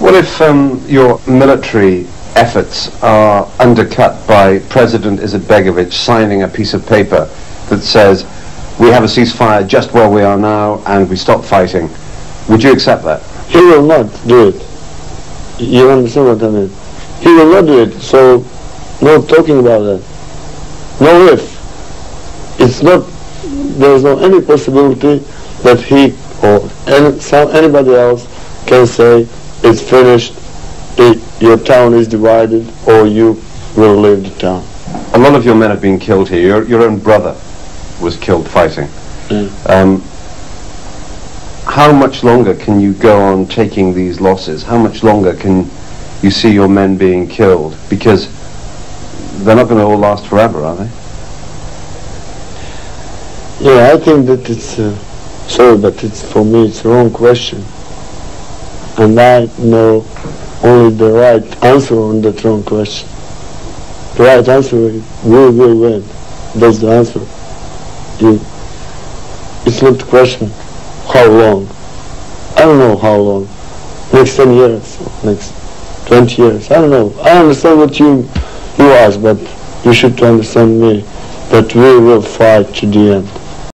What if your military efforts are undercut by President Izetbegovic signing a piece of paper that says we have a ceasefire just where we are now and we stop fighting? Would you accept that? He will not do it. You understand what I mean? He will not do it, so no talking about that. No if. It's not, there is no any possibility that he or anybody else can say it's finished, your town is divided, or you will leave the town. A lot of your men have been killed here. Your own brother was killed fighting. How much longer can you go on taking these losses? How much longer can you see your men being killed? Because they're not going to all last forever, are they? Yeah, I think that it's, sorry, but it's, for me, it's a wrong question. And I know only the right answer on that wrong question. The right answer is, we will win. That's the answer. It's not the question, how long? I don't know how long. Next 10 years, next 20 years, I don't know. I understand what you ask, but you should understand me, that we will fight to the end.